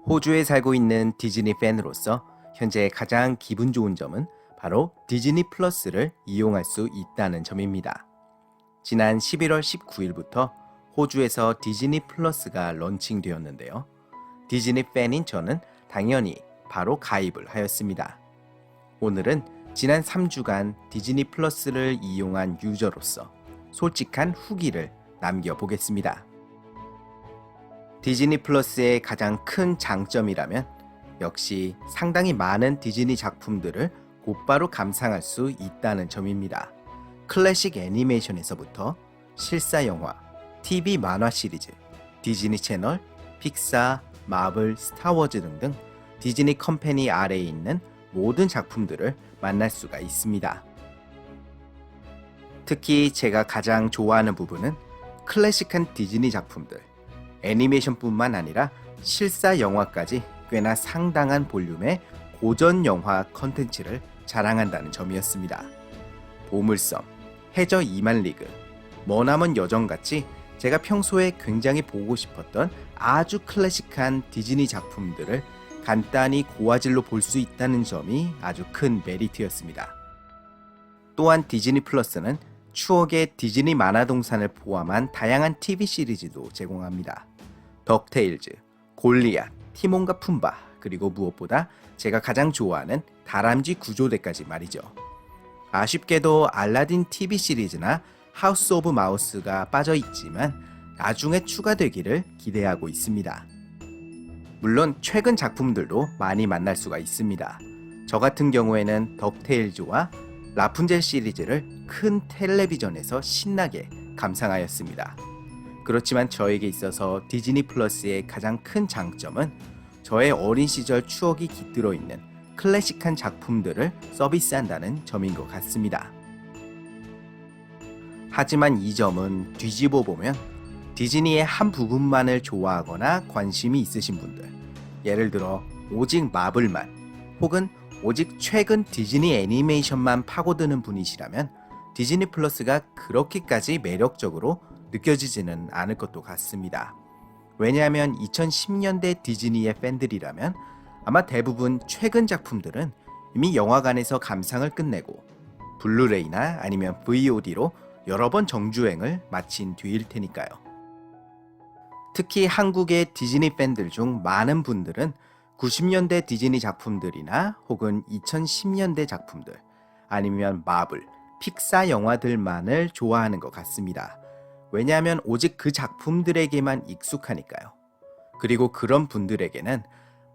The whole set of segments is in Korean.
호주에 살고 있는 디즈니 팬으로서 현재 가장 기분 좋은 점은 바로 디즈니 플러스를 이용할 수 있다는 점입니다. 지난 11월 19일부터 호주에서 디즈니 플러스가 런칭되었는데요. 디즈니 팬인 저는 당연히 바로 가입을 하였습니다. 오늘은 지난 3주간 디즈니 플러스를 이용한 유저로서 솔직한 후기를 남겨보겠습니다. 디즈니 플러스의 가장 큰 장점이라면 역시 상당히 많은 디즈니 작품들을 곧바로 감상할 수 있다는 점입니다. 클래식 애니메이션에서부터 실사 영화, TV 만화 시리즈, 디즈니 채널, 픽사, 마블, 스타워즈 등등 디즈니 컴퍼니 아래에 있는 모든 작품들을 만날 수가 있습니다. 특히 제가 가장 좋아하는 부분은 클래식한 디즈니 작품들, 애니메이션뿐만 아니라 실사 영화까지 꽤나 상당한 볼륨의 고전 영화 컨텐츠를 자랑한다는 점이었습니다. 보물섬, 해저 2만 리그, 머나먼 여정같이 제가 평소에 굉장히 보고 싶었던 아주 클래식한 디즈니 작품들을 간단히 고화질로 볼 수 있다는 점이 아주 큰 메리트였습니다. 또한 디즈니 플러스는 추억의 디즈니 만화동산을 포함한 다양한 TV 시리즈도 제공합니다. 덕테일즈, 골리앗, 티몬과 푼바, 그리고 무엇보다 제가 가장 좋아하는 다람쥐 구조대까지 말이죠. 아쉽게도 알라딘 TV 시리즈나 하우스 오브 마우스가 빠져있지만 나중에 추가되기를 기대하고 있습니다. 물론 최근 작품들도 많이 만날 수가 있습니다. 저 같은 경우에는 덕테일즈와 라푼젤 시리즈를 큰 텔레비전에서 신나게 감상하였습니다. 그렇지만 저에게 있어서 디즈니 플러스의 가장 큰 장점은 저의 어린 시절 추억이 깃들어 있는 클래식한 작품들을 서비스한다는 점인 것 같습니다. 하지만 이 점은 뒤집어 보면 디즈니의 한 부분만을 좋아하거나 관심이 있으신 분들, 예를 들어 오직 마블만 혹은 오직 최근 디즈니 애니메이션만 파고드는 분이시라면 디즈니 플러스가 그렇게까지 매력적으로 느껴지지는 않을 것도 같습니다. 왜냐하면 2010년대 디즈니의 팬들이라면 아마 대부분 최근 작품들은 이미 영화관에서 감상을 끝내고 블루레이나 아니면 VOD로 여러 번 정주행을 마친 뒤일 테니까요. 특히 한국의 디즈니 팬들 중 많은 분들은 90년대 디즈니 작품들이나 혹은 2010년대 작품들 아니면 마블, 픽사 영화들만을 좋아하는 것 같습니다. 왜냐하면 오직 그 작품들에게만 익숙하니까요. 그리고 그런 분들에게는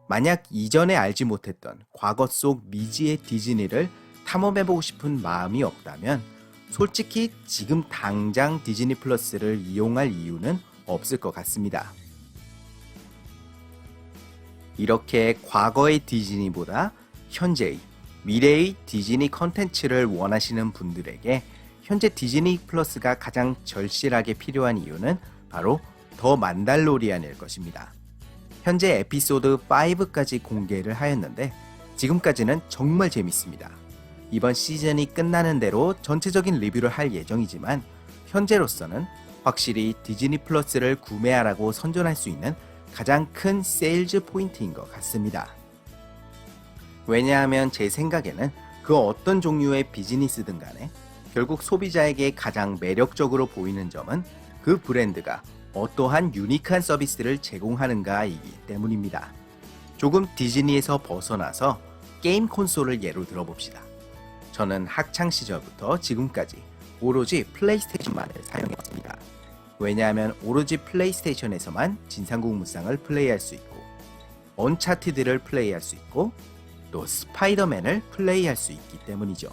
만약 이전에 알지 못했던 과거 속 미지의 디즈니를 탐험해보고 싶은 마음이 없다면 솔직히 지금 당장 디즈니 플러스를 이용할 이유는 없을 것 같습니다. 이렇게 과거의 디즈니보다 현재의, 미래의 디즈니 컨텐츠를 원하시는 분들에게 현재 디즈니 플러스가 가장 절실하게 필요한 이유는 바로 더 만달로리안일 것입니다. 현재 에피소드 5까지 공개를 하였는데 지금까지는 정말 재밌습니다. 이번 시즌이 끝나는 대로 전체적인 리뷰를 할 예정이지만 현재로서는 확실히 디즈니 플러스를 구매하라고 선전할 수 있는 가장 큰 세일즈 포인트인 것 같습니다. 왜냐하면 제 생각에는 그 어떤 종류의 비즈니스든 간에 결국 소비자에게 가장 매력적으로 보이는 점은 그 브랜드가 어떠한 유니크한 서비스를 제공하는가이기 때문입니다. 조금 디즈니에서 벗어나서 게임 콘솔을 예로 들어봅시다. 저는 학창 시절부터 지금까지 오로지 플레이스테이션만을 사용해왔습니다. 왜냐하면 오로지 플레이스테이션에서만 진상국 무쌍을 플레이할 수 있고 언차티드를 플레이할 수 있고 또 스파이더맨을 플레이할 수 있기 때문이죠.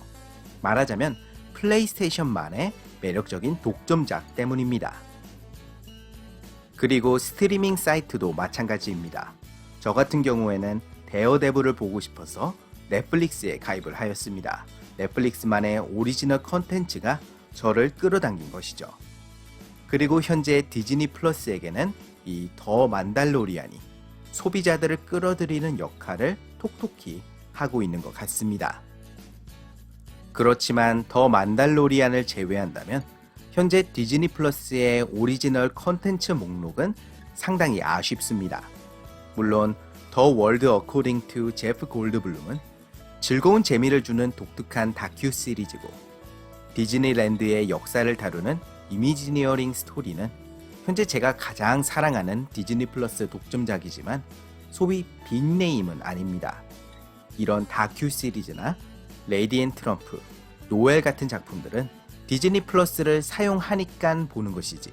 말하자면 플레이스테이션만의 매력적인 독점작 때문입니다. 그리고 스트리밍 사이트도 마찬가지입니다. 저 같은 경우에는 데어데블을 보고 싶어서 넷플릭스에 가입을 하였습니다. 넷플릭스만의 오리지널 컨텐츠가 저를 끌어당긴 것이죠. 그리고 현재 디즈니 플러스에게는 이 더 만달로리안이 소비자들을 끌어들이는 역할을 톡톡히 하고 있는 것 같습니다. 그렇지만 더 만달로리안을 제외한다면 현재 디즈니 플러스의 오리지널 컨텐츠 목록은 상당히 아쉽습니다. 물론 더 월드 어코딩 투 제프 골드블룸은 즐거운 재미를 주는 독특한 다큐 시리즈고, 디즈니랜드의 역사를 다루는 이미지니어링 스토리는 현재 제가 가장 사랑하는 디즈니 플러스 독점작이지만 소위 빅네임은 아닙니다. 이런 다큐 시리즈나 레이디 앤 트럼프, 노엘 같은 작품들은 디즈니 플러스를 사용하니까 보는 것이지,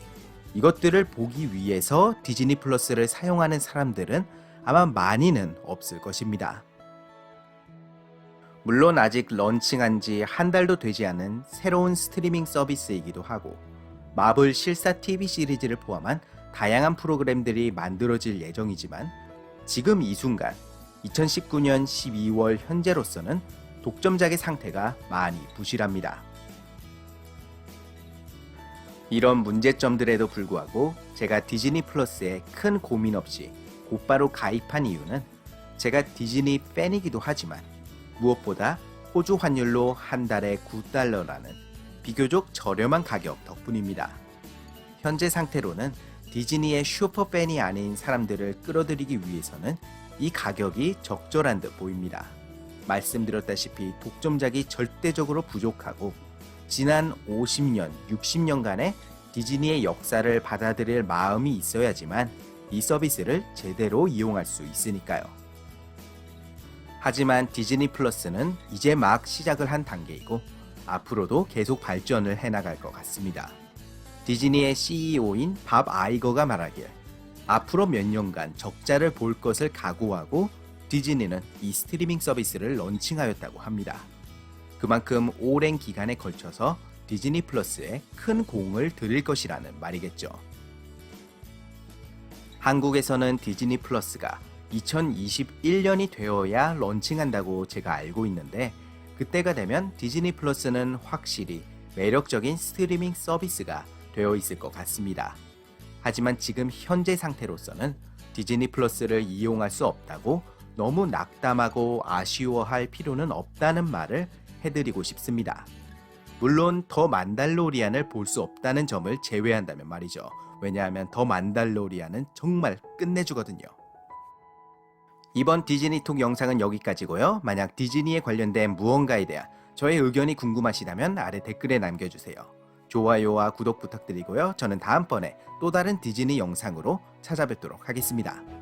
이것들을 보기 위해서 디즈니 플러스를 사용하는 사람들은 아마 많이는 없을 것입니다. 물론 아직 런칭한 지 한 달도 되지 않은 새로운 스트리밍 서비스이기도 하고, 마블 실사 TV 시리즈를 포함한 다양한 프로그램들이 만들어질 예정이지만, 지금 이 순간 2019년 12월 현재로서는 독점작의 상태가 많이 부실합니다. 이런 문제점들에도 불구하고 제가 디즈니 플러스에 큰 고민 없이 곧바로 가입한 이유는 제가 디즈니 팬이기도 하지만 무엇보다 호주 환율로 한 달에 9달러라는 비교적 저렴한 가격 덕분입니다. 현재 상태로는 디즈니의 슈퍼팬이 아닌 사람들을 끌어들이기 위해서는 이 가격이 적절한 듯 보입니다. 말씀드렸다시피 독점작이 절대적으로 부족하고, 지난 50년, 60년간의 디즈니의 역사를 받아들일 마음이 있어야지만 이 서비스를 제대로 이용할 수 있으니까요. 하지만 디즈니 플러스는 이제 막 시작을 한 단계이고 앞으로도 계속 발전을 해나갈 것 같습니다. 디즈니의 CEO인 밥 아이거가 말하길, 앞으로 몇 년간 적자를 볼 것을 각오하고 디즈니는 이 스트리밍 서비스를 런칭하였다고 합니다. 그만큼 오랜 기간에 걸쳐서 디즈니 플러스에 큰 공을 들일 것이라는 말이겠죠. 한국에서는 디즈니 플러스가 2021년이 되어야 런칭한다고 제가 알고 있는데, 그때가 되면 디즈니 플러스는 확실히 매력적인 스트리밍 서비스가 되어 있을 것 같습니다. 하지만 지금 현재 상태로서는 디즈니 플러스를 이용할 수 없다고 너무 낙담하고 아쉬워할 필요는 없다는 말을 해드리고 싶습니다. 물론 더 만달로리안을 볼 수 없다는 점을 제외한다면 말이죠. 왜냐하면 더 만달로리안은 정말 끝내주거든요. 이번 디즈니톡 영상은 여기까지고요. 만약 디즈니에 관련된 무언가에 대한 저의 의견이 궁금하시다면 아래 댓글에 남겨주세요. 좋아요와 구독 부탁드리고요. 저는 다음번에 또 다른 디즈니 영상으로 찾아뵙도록 하겠습니다.